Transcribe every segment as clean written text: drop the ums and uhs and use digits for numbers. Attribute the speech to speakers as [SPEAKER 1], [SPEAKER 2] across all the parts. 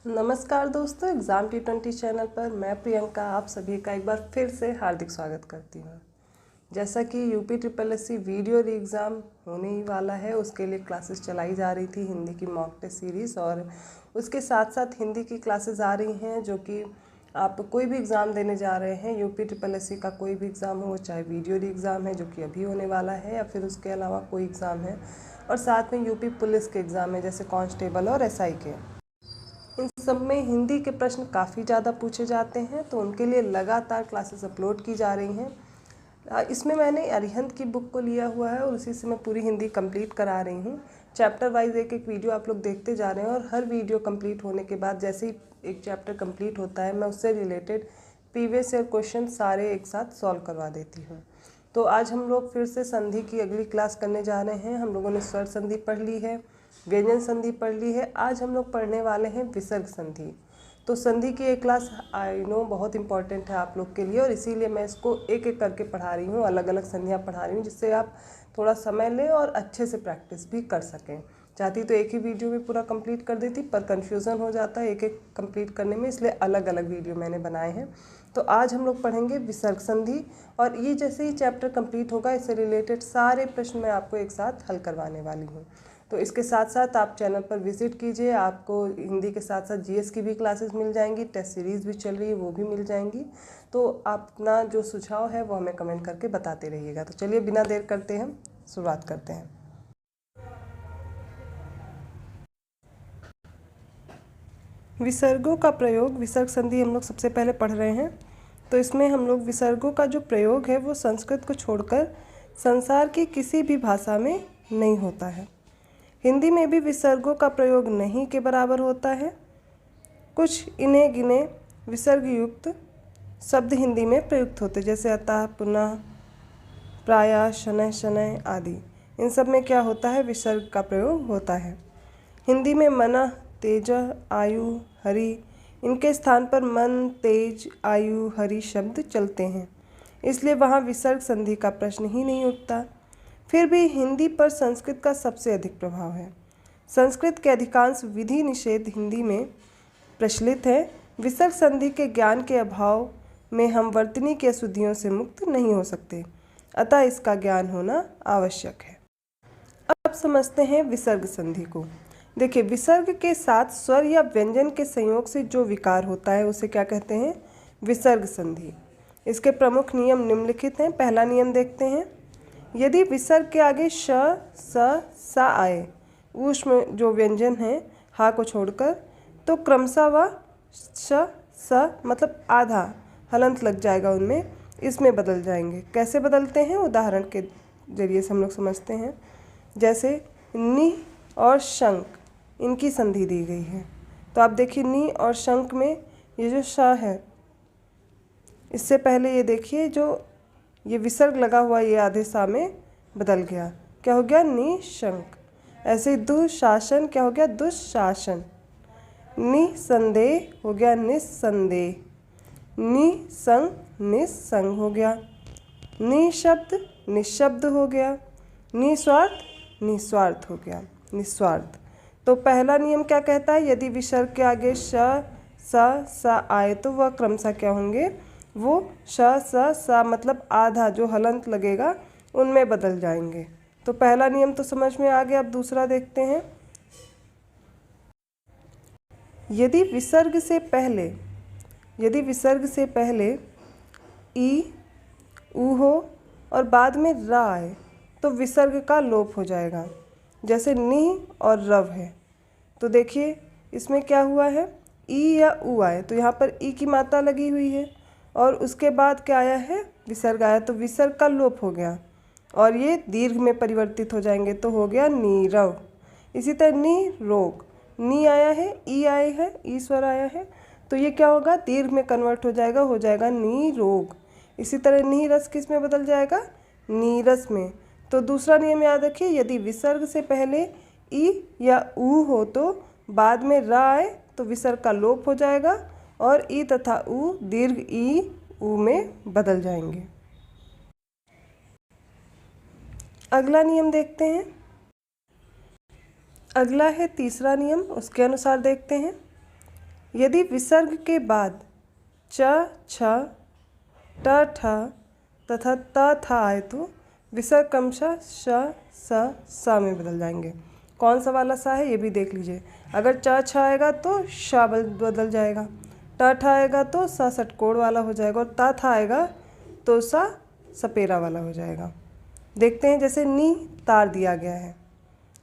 [SPEAKER 1] नमस्कार दोस्तों, exam T20 channel पर मैं प्रियंका आप सभी का एक बार फिर से हार्दिक स्वागत करती हूँ। जैसा कि यूपी SSSC वीडियो री एग्ज़ाम होने ही वाला है, उसके लिए क्लासेस चलाई जा रही थी हिंदी की मॉक टेस्ट सीरीज़, और उसके साथ साथ हिंदी की क्लासेस आ रही हैं जो कि आप कोई भी एग्ज़ाम देने जा रहे हैं, यूपी SSSC का कोई भी एग्ज़ाम हो, चाहे वीडियो री एग्ज़ाम है जो कि अभी होने वाला है या फिर उसके अलावा कोई एग्ज़ाम है, और साथ में यूपी पुलिस के एग्ज़ाम है जैसे कांस्टेबल और SI के। इन सब में हिंदी के प्रश्न काफ़ी ज़्यादा पूछे जाते हैं, तो उनके लिए लगातार क्लासेस अपलोड की जा रही हैं। इसमें मैंने अरिहंत की बुक को लिया हुआ है और उसी से मैं पूरी हिंदी कंप्लीट करा रही हूँ। चैप्टर वाइज एक एक वीडियो आप लोग देखते जा रहे हैं, और हर वीडियो कंप्लीट होने के बाद जैसे ही एक चैप्टर कंप्लीट होता है, मैं उससे रिलेटेड प्रीवियस ईयर क्वेश्चन सारे एक साथ सॉल्व करवा देती हूँ। तो आज हम लोग फिर से संधि की अगली क्लास करने जा रहे हैं। हम लोगों ने स्वर संधि पढ़ ली है, व्यंजन संधि पढ़ ली है, आज हम लोग पढ़ने वाले हैं विसर्ग संधि। तो संधि की एक क्लास आई नो बहुत इंपॉर्टेंट है आप लोग के लिए, और इसीलिए मैं इसको एक एक करके पढ़ा रही हूँ, अलग अलग संधियाँ पढ़ा रही हूँ, जिससे आप थोड़ा समय लें और अच्छे से प्रैक्टिस भी कर सकें। चाहती तो एक ही वीडियो में पूरा कंप्लीट कर देती, पर कन्फ्यूज़न हो जाता है एक एक कंप्लीट करने में, इसलिए अलग अलग वीडियो मैंने बनाए हैं। तो आज हम लोग पढ़ेंगे विसर्ग संधि, और ये जैसे ही चैप्टर कंप्लीट होगा इससे रिलेटेड सारे प्रश्न मैं आपको एक साथ हल करवाने वाली हूँ। तो इसके साथ साथ आप चैनल पर विजिट कीजिए, आपको हिंदी के साथ साथ जीएस की भी क्लासेस मिल जाएंगी, टेस्ट सीरीज़ भी चल रही है वो भी मिल जाएंगी। तो आप अपना जो सुझाव है वो हमें कमेंट करके बताते रहिएगा। तो चलिए बिना देर करते हम शुरुआत करते हैं। विसर्गों का प्रयोग, विसर्ग संधि हम लोग सबसे पहले पढ़ रहे हैं। तो इसमें हम लोग विसर्गों का जो प्रयोग है वो संस्कृत को छोड़कर संसार की किसी भी भाषा में नहीं होता है। हिंदी में भी विसर्गों का प्रयोग नहीं के बराबर होता है। कुछ इन्हे गिने विसर्ग युक्त शब्द हिंदी में प्रयुक्त होते, जैसे अतः, पुनः, प्रायः, शनैः शनैः आदि। इन सब में क्या होता है, विसर्ग का प्रयोग होता है। हिंदी में मनः, तेजः, आयु, हरि, इनके स्थान पर मन, तेज, आयु, हरि शब्द चलते हैं, इसलिए वहाँ विसर्ग संधि का प्रश्न ही नहीं उठता। फिर भी हिंदी पर संस्कृत का सबसे अधिक प्रभाव है। संस्कृत के अधिकांश विधि निषेध हिंदी में प्रचलित है। विसर्ग संधि के ज्ञान के अभाव में हम वर्तनी की अशुद्धियों से मुक्त नहीं हो सकते, अतः इसका ज्ञान होना आवश्यक है। अब समझते हैं विसर्ग संधि को। देखिए, विसर्ग के साथ स्वर या व्यंजन के संयोग से जो विकार होता है उसे क्या कहते हैं, विसर्ग संधि। इसके प्रमुख नियम निम्नलिखित हैं। पहला नियम देखते हैं। यदि विसर्ग के आगे श, स, सा आए, ऊष्म जो व्यंजन है हा को छोड़कर, तो क्रमशः वह श, स मतलब आधा हलंत लग जाएगा उनमें, इसमें बदल जाएंगे। कैसे बदलते हैं, उदाहरण के जरिए से हम लोग समझते हैं। जैसे नि और शंख, इनकी संधि दी गई है, तो आप देखिए नि और शंख में ये जो श है, इससे पहले ये देखिए जो ये विसर्ग लगा हुआ ये आधे सा में बदल गया, क्या हो गया, निशंक। ऐसे दुशासन क्या हो गया, दुशासन। निसंदेह हो गया निस्संदेह, निसंग निस्संग हो गया, निशब्द निशब्द हो गया, निस्वार्थ निस्वार्थ हो गया, निस्वार्थ। तो पहला नियम क्या कहता है, यदि विसर्ग के आगे श, सा आए तो वह क्रमशः क्या होंगे, वो श, सा मतलब आधा जो हलंत लगेगा उनमें बदल जाएंगे। तो पहला नियम तो समझ में आ गया। अब दूसरा देखते हैं। यदि विसर्ग से पहले ई, ऊ हो और बाद में र आए तो विसर्ग का लोप हो जाएगा। जैसे नि और रव है, तो देखिए इसमें क्या हुआ है, ई या ऊ आए तो यहाँ पर ई की मात्रा लगी हुई है, और उसके बाद क्या आया है, विसर्ग आया, तो विसर्ग का लोप हो गया और ये दीर्घ में परिवर्तित हो जाएंगे, तो हो गया नीरव। इसी तरह निरोग, नी आया है, ई आए है, ई स्वर आया है, तो ये क्या होगा, दीर्घ में कन्वर्ट हो जाएगा निरोग। इसी तरह नीरस किस में बदल जाएगा, नीरस में। तो दूसरा नियम याद रखिए, यदि विसर्ग से पहले ई या ऊ हो तो बाद में र आए तो विसर्ग का लोप हो जाएगा और ई तथा ऊ दीर्घ ई ऊ में बदल जाएंगे। अगला नियम देखते हैं। अगला है तीसरा नियम, उसके अनुसार देखते हैं। यदि विसर्ग के बाद च, छ, ट, ठ तथा त, थ आए तो विसर्ग क्रमशः श, स, स में बदल जाएंगे। कौन सा वाला सा है ये भी देख लीजिए। अगर च, छ आएगा तो श बदल जाएगा, ट, ठ आएगा तो स षटकोण वाला हो जाएगा, और त, थ आएगा तो सा सपेरा वाला हो जाएगा। देखते हैं, जैसे नी तार दिया गया है,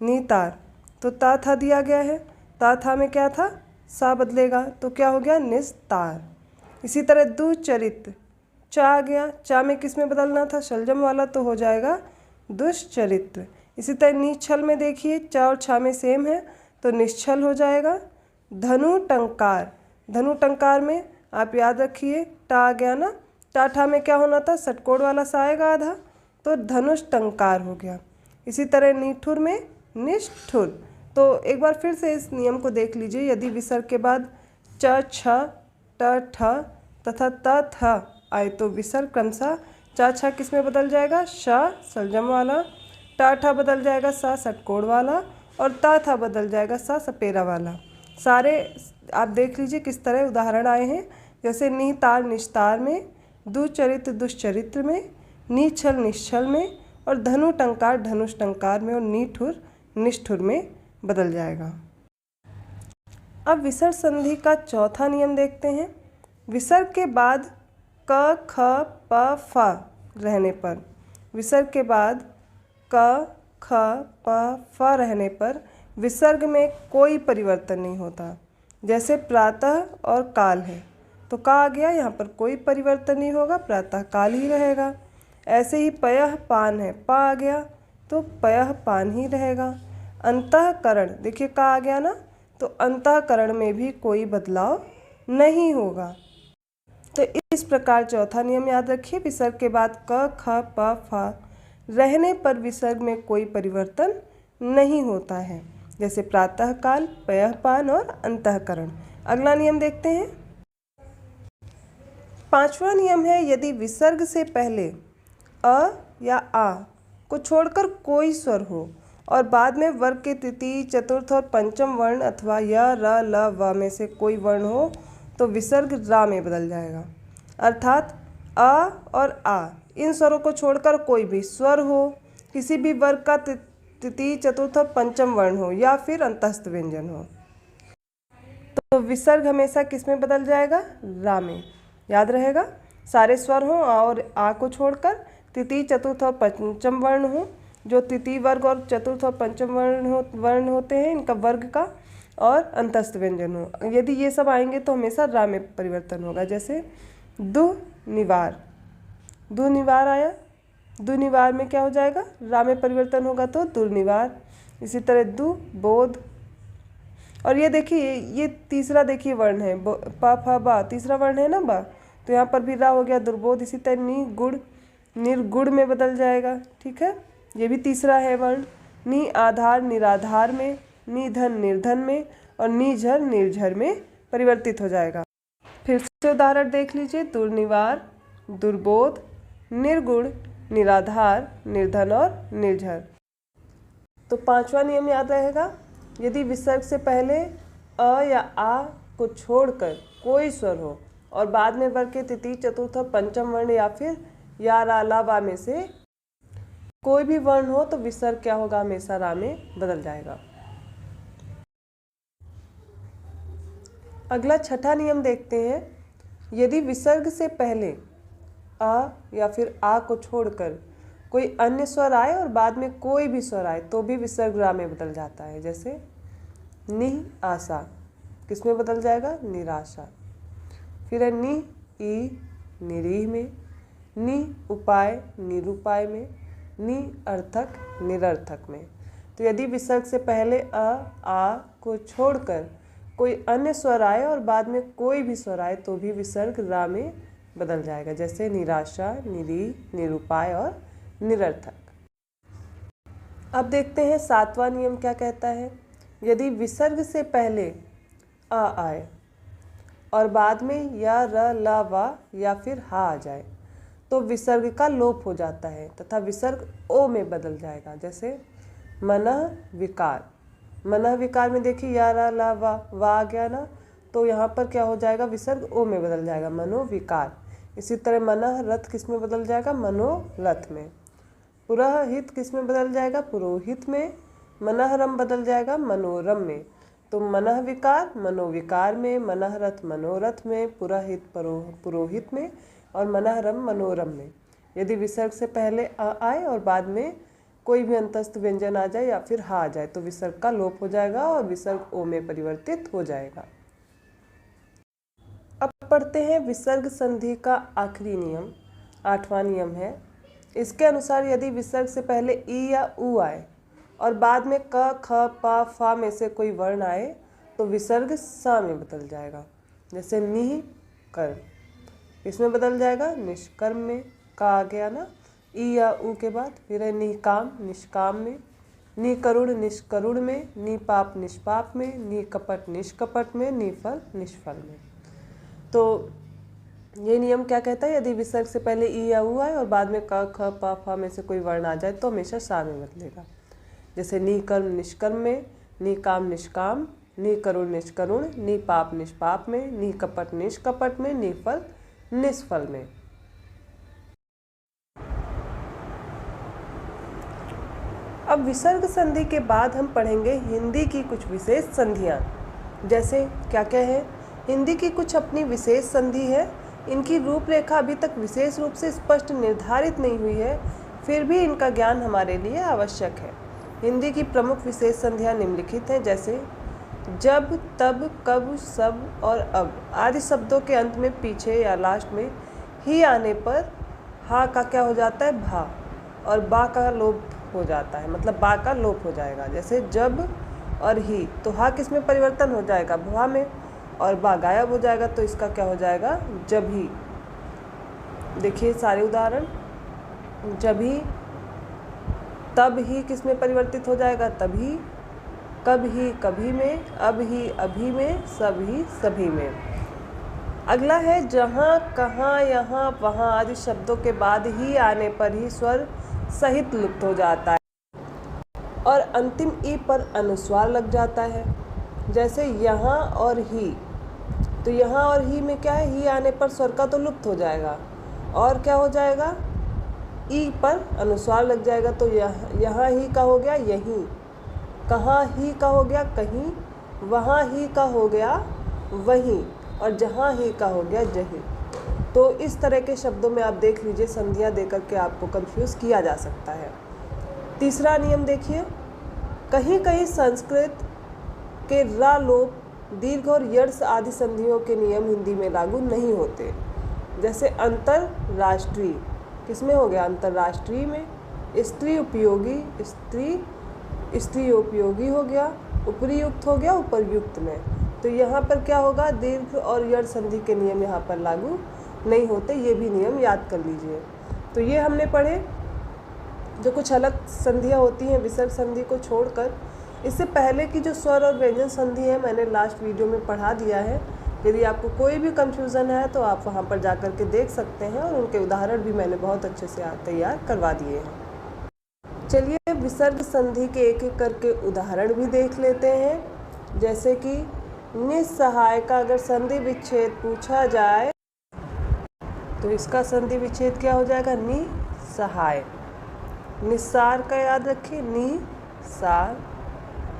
[SPEAKER 1] नी तार, तो ता था दिया गया है, ता था में क्या था, सा बदलेगा तो क्या हो गया, निस्तार। इसी तरह दुचरित्र, चा आ गया, चा में किस में बदलना था, शलजम वाला, तो हो जाएगा दुष्चरित्र। इसी तरह निश्छल में देखिए, चा और छा में सेम है तो निश्छल हो जाएगा। धनु टंकार, धनु टंकार में आप याद रखिए टा आ गया ना, टा ठा में क्या होना था, षटकोण वाला सा आएगा आधा, तो धनुष टंकार हो गया। इसी तरह निठुर में निष्ठुर। तो एक बार फिर से इस नियम को देख लीजिए। यदि विसर्ग के बाद च, छ, ट, ठ तथा त, थ आए तो विसर्ग क्रमशः च, छ किस में बदल जाएगा, श सलजम वाला, ट, ठ बदल जाएगा सा षटकोण वाला, और त, थ बदल जाएगा सा सपेरा वाला। सारे आप देख लीजिए किस तरह उदाहरण आए हैं, जैसे नितार निस्तार में, दुचरित्र दुष्चरित्र में, निश्छल निश्छल में, और धनु टंकार धनुष टंकार में, और निठुर निष्ठुर में बदल जाएगा। अब विसर्ग संधि का चौथा नियम देखते हैं। विसर्ग के बाद क, ख, प, फ रहने पर, विसर्ग के बाद क, ख, प, फ रहने पर विसर्ग में कोई परिवर्तन नहीं होता। जैसे प्रातः और काल है तो का आ गया, यहाँ पर कोई परिवर्तन नहीं होगा, प्रातः काल ही रहेगा। ऐसे ही पयः पान है, पा आ गया तो पयः पान ही रहेगा। अंतःकरण, देखिए का आ गया ना, तो अंतःकरण में भी कोई बदलाव नहीं होगा। तो इस प्रकार चौथा नियम याद रखिए, विसर्ग के बाद क, ख, प, फ रहने पर विसर्ग में कोई परिवर्तन नहीं होता है, जैसे प्रातःकाल, पयःपान और अंतःकरण। अगला नियम देखते हैं। पांचवा नियम है, यदि विसर्ग से पहले अ या आ को छोड़कर कोई स्वर हो और बाद में वर्ग के तृतीय, चतुर्थ और पंचम वर्ण अथवा य, र, ल, व में से कोई वर्ण हो तो विसर्ग रा में बदल जाएगा। अर्थात अ और आ इन स्वरों को छोड़कर कोई भी स्वर हो, किसी भी वर्ग का तृतीय, चतुर्थ और पंचम वर्ण हो, या फिर अंतस्थ व्यंजन हो, तो विसर्ग हमेशा किस में बदल जाएगा, रा में। याद रहेगा, सारे स्वर हों और आ को छोड़कर तृतीय, चतुर्थ और पंचम वर्ण हो, जो तृतीय वर्ग और चतुर्थ और पंचम वर्ण होते हैं इनका वर्ग का, और अंतस्थ व्यंजन हो। यदि ये सब आएंगे तो हमेशा रा में परिवर्तन होगा। जैसे दुनिवार, दुनिवार आया, दुनिवार में क्या हो जाएगा, रा में परिवर्तन होगा तो दुर्निवार। इसी तरह दुबोध, और ये देखिए ये तीसरा देखिए वर्ण है, प, फ, बा तीसरा वर्ण है ना बा, तो यहाँ पर भी रा हो गया दुर्बोध। इसी तरह नि गुड़, निर्गुण में बदल जाएगा, ठीक है, ये भी तीसरा है वर्ण। नि आधार निराधार में, निधन निर्धन में, और निझर निर्झर में परिवर्तित हो जाएगा। फिर से उदाहरण देख लीजिए, दुर्निवार, दुर्बोध, निर्गुण, निराधार, निर्धन और निर्झर। तो पांचवा नियम याद रहेगा, यदि विसर्ग से पहले अ या आ को छोड़कर कोई स्वर हो और बाद में वर्ग के तृतीय, चतुर्थ और पंचम वर्ण या फिर या, रा, ला, वा में से कोई भी वर्ण हो तो विसर्ग क्या होगा, हमेशा रा में बदल जाएगा। अगला छठा नियम देखते हैं। यदि विसर्ग से पहले अ या फिर आ को छोड़कर कोई अन्य स्वर आए और बाद में कोई भी स्वर आए तो भी विसर्ग रा में बदल जाता है। जैसे निह आशा किस में बदल जाएगा, निराशा। फिर है नि ई निरीह में, नि उपाय निरुपाय में, नि अर्थक निरर्थक में। तो यदि विसर्ग से पहले अ आ को छोड़कर कोई अन्य स्वर आए और बाद में कोई भी स्वर आए तो भी विसर्ग रा में बदल जाएगा। जैसे निराशा, निरीह, निरुपाय और निरर्थक। अब देखते हैं सातवां नियम क्या कहता है। यदि विसर्ग से पहले अ आए और बाद में या, र, ला, वा या फिर हा आ जाए तो विसर्ग का लोप हो जाता है तथा विसर्ग ओ में बदल जाएगा। जैसे मनः विकार, मनः विकार में देखिए या, रा, ला, वा आ गया ना, तो यहाँ पर क्या हो जाएगा, विसर्ग ओ में बदल जाएगा, मनोविकार। इसी तरह मनः रथ किस में बदल जाएगा, मनोरथ में। पुरोहित किस में बदल जाएगा, पुरोहित में। मनःरम बदल जाएगा मनोरम में। तो मनः विकार मनोविकार में, मनःरथ मनोरथ में, पुरोहित पुरोहित में और मनःरम मनोरम में। यदि विसर्ग से पहले अ आए और बाद में कोई भी अंतस्थ व्यंजन आ जाए या फिर हा आ जाए तो विसर्ग का लोप हो जाएगा और विसर्ग ओ में परिवर्तित हो जाएगा। अब पढ़ते हैं विसर्ग संधि का आखिरी नियम, 8वां नियम है। इसके अनुसार यदि विसर्ग से पहले ई या उ आए और बाद में क ख प फा में से कोई वर्ण आए तो विसर्ग सा में बदल जाएगा। जैसे निह कर्म, इसमें बदल जाएगा निष्कर्म में। का आ गया ना ई या उ के बाद, फिर है निकाम निष्काम में, निकरुण निष्करुण में, निपाप निष्पाप में, निकपट निष्कपट में, निफल निष्फल में। तो ये नियम क्या कहता है, यदि विसर्ग से पहले ई या उ आए और बाद में क ख प फ में से कोई वर्ण आ जाए तो हमेशा सा में बदलेगा। जैसे निकर्म निष्कर्म में, निकाम निष्काम, निकरुण निष्करुण, निपाप निष्पाप में, निकपट निष्कपट में, निफल निष्फल में। अब विसर्ग संधि के बाद हम पढ़ेंगे हिंदी की कुछ विशेष संधियाँ। जैसे क्या क्या है, हिंदी की कुछ अपनी विशेष संधि है। इनकी रूपरेखा अभी तक विशेष रूप से स्पष्ट निर्धारित नहीं हुई है, फिर भी इनका ज्ञान हमारे लिए आवश्यक है। हिंदी की प्रमुख विशेष संधियाँ निम्नलिखित हैं। जैसे जब, तब, कब, सब और अब आदि शब्दों के अंत में पीछे या लास्ट में ही आने पर हा का क्या हो जाता है, भा, और बा का लोप हो जाता है, मतलब बा का लोप हो जाएगा। जैसे जब और ही, तो हा किस में परिवर्तन हो जाएगा, भुआ में, और बा गायब हो जाएगा तो इसका क्या हो जाएगा, जब ही। देखिए सारे उदाहरण, जब ही, तब ही किस में परिवर्तित हो जाएगा, तभी, कब ही कभी में, अब ही अभी में, सब ही सभी में। अगला है जहाँ, कहाँ, यहाँ, वहाँ आदि शब्दों के बाद ही आने पर ही स्वर सहित लुप्त हो जाता है और अंतिम ई पर अनुस्वार लग जाता है। जैसे यहाँ और ही, तो यहाँ और ही में क्या है, ही आने पर स्वर का तो लुप्त हो जाएगा और क्या हो जाएगा, ई पर अनुस्वार लग जाएगा। तो यहाँ ही का हो गया यहीं, कहाँ ही का हो गया कहीं, वहाँ ही का हो गया वहीं, और जहाँ ही का हो गया जहीं। तो इस तरह के शब्दों में आप देख लीजिए, संधियाँ देकर के आपको कंफ्यूज किया जा सकता है। तीसरा नियम देखिए, कहीं कहीं संस्कृत के रा लोप, दीर्घ और यर्स आदि संधियों के नियम हिंदी में लागू नहीं होते। जैसे अंतरराष्ट्रीय किसमें हो गया, अंतरराष्ट्रीय में। स्त्री उपयोगी, स्त्री उपयोगी हो गया। उपरियुक्त हो गया उपरयुक्त में। तो यहाँ पर क्या होगा, दीर्घ और यड़ संधि के नियम यहाँ पर लागू नहीं होते, ये भी नियम याद कर लीजिए। तो ये हमने पढ़े जो कुछ अलग संधियाँ होती हैं विसर्ग संधि को छोड़कर। इससे पहले की जो स्वर और व्यंजन संधि है मैंने लास्ट वीडियो में पढ़ा दिया है। यदि आपको कोई भी कन्फ्यूज़न है तो आप वहाँ पर जा कर के देख सकते हैं, और उनके उदाहरण भी मैंने बहुत अच्छे से तैयार करवा दिए हैं। चलिए विसर्ग संधि के एक एक करके उदाहरण भी देख लेते हैं। जैसे कि निस्सहाय का अगर संधि विच्छेद पूछा जाए तो इसका संधि विच्छेद क्या हो जाएगा, निसहाय। निस्सार का याद रखिए, निसार।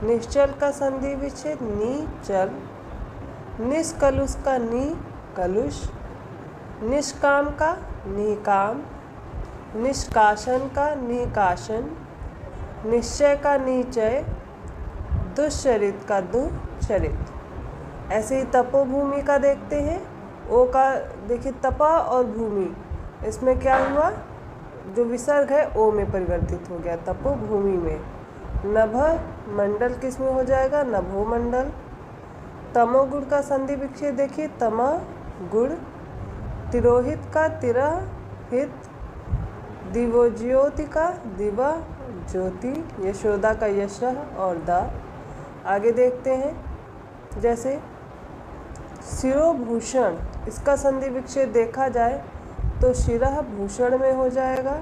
[SPEAKER 1] निश्चल का संधि विच्छेद निचल। निष्कलुष का निकलुष। निष्काम का निकाम। निष्कासन का निकासन। निश्चय का निचय। दुश्चरित का दुश्चरित। ऐसे ही तपोभूमि का देखते हैं। ओ का देखिए तपा और भूमि, इसमें क्या हुआ, जो विसर्ग है ओ में परिवर्तित हो गया तपोभूमि में। नभ मंडल किस में हो जाएगा, नभो मंडल। तमोगुण का संधि विच्छेद देखिए, तमा गुण। तिरोहित का तिरहित। दिवोज्योति का दिवा ज्योति। यशोदा का यशः और दा। आगे देखते हैं, जैसे शिरोभूषण, इसका संधि विच्छेद देखा जाए तो शिरः भूषण में हो जाएगा।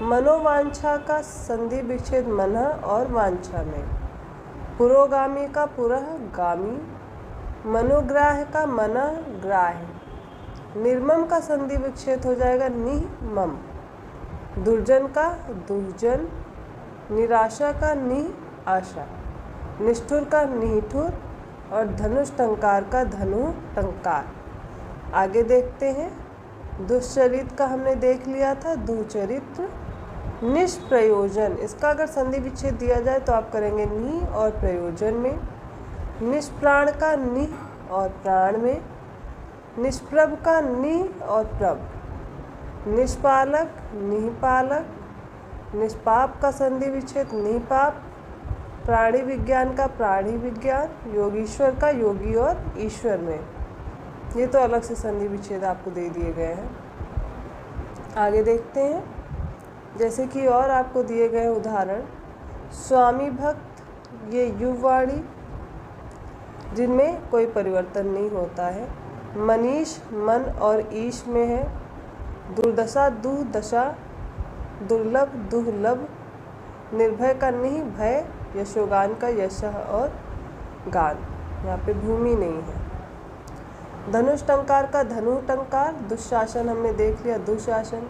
[SPEAKER 1] मनोवांछा का संधि विच्छेद मनः और वांछा में। पुरोगामी का पुरःगामी। मनोग्राह्य का मनग्राह्य। निर्मम का संधि विच्छेद हो जाएगा निमम। दुर्जन का दुर्जन। निराशा का निआशा। निष्ठुर का निठुर और धनुष टंकार का धनु टंकार। आगे देखते हैं। दुश्चरित का हमने देख लिया था, दुचरित्र। निष्प्रयोजन, इसका अगर संधि विच्छेद दिया जाए तो आप करेंगे नि और प्रयोजन में। निष्प्राण का नि और प्राण में। निष्प्रभ का नि और प्रभ। निष्पालक निपालक। निष्पाप का संधि विच्छेद निपाप। प्राणी विज्ञान का प्राणी विज्ञान। योगीश्वर का योगी और ईश्वर में। ये तो अलग से संधि विच्छेद आपको दे दिए गए हैं। आगे देखते हैं। जैसे कि और आपको दिए गए उदाहरण, स्वामी भक्त, ये युवाणी जिनमें कोई परिवर्तन नहीं होता है। मनीष मन और ईश में है। दुर्दशा दुदशा। दुर्लभ दुर्लभ। निर्भय का नहीं भय। यशोगान का यश और गान, यहाँ पे भूमि नहीं है। धनुष टंकार का धनु टंकार। दुशासन हमने देख लिया, दुशासन।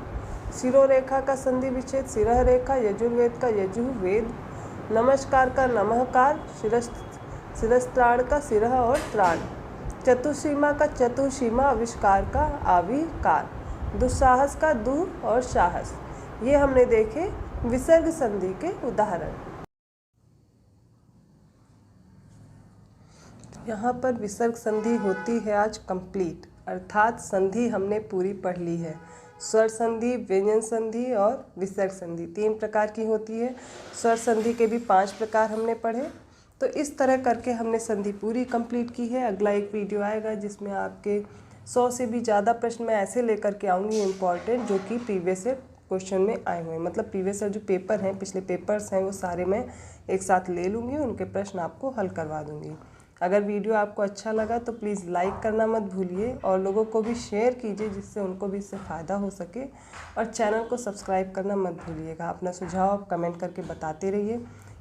[SPEAKER 1] शिरोरेखा का संधि विच्छेद सिरह रेखा। यजुर्वेद का यजुर्वेद। नमस्कार का नमःकार। शिरस्त्राण का सिरह और त्राण। चतुसीमा का चतुसीमा। आविष्कार का आविष्कार। दुस्साहस का दु और साहस। ये हमने देखे विसर्ग संधि के उदाहरण। यहाँ पर विसर्ग संधि होती है आज कंप्लीट, अर्थात संधि हमने पूरी पढ़ ली है। स्वर संधि, व्यंजन संधि और विसर्ग संधि 3 प्रकार की होती है। स्वर संधि के भी 5 प्रकार हमने पढ़े। तो इस तरह करके हमने संधि पूरी कंप्लीट की है। अगला एक वीडियो आएगा जिसमें आपके 100 से भी ज़्यादा प्रश्न मैं ऐसे लेकर के आऊँगी इम्पॉर्टेंट, जो कि प्रीवियस ईयर क्वेश्चन में आए हुए हैं। मतलब प्रीवियस ईयर जो पेपर हैं, पिछले पेपर्स हैं, वो सारे मैं एक साथ ले लूँगी, उनके प्रश्न आपको हल करवा दूँगी। अगर वीडियो आपको अच्छा लगा तो प्लीज़ लाइक करना मत भूलिए और लोगों को भी शेयर कीजिए, जिससे उनको भी इससे फ़ायदा हो सके। और चैनल को सब्सक्राइब करना मत भूलिएगा। अपना सुझाव आप कमेंट करके बताते रहिए।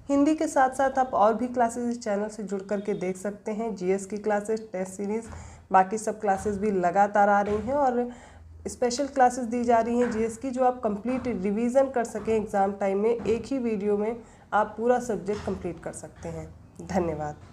[SPEAKER 1] हिंदी के साथ साथ आप और भी क्लासेस इस चैनल से जुड़ करके देख सकते हैं। जीएस की क्लासेस, टेस्ट सीरीज़, बाकी सब क्लासेस भी लगातार आ रही हैं और स्पेशल क्लासेस दी जा रही हैं जीएस की, जो आप कंप्लीट रिवीजन कर सकें एग्ज़ाम टाइम में। एक ही वीडियो में आप पूरा सब्जेक्ट कंप्लीट कर सकते हैं। धन्यवाद।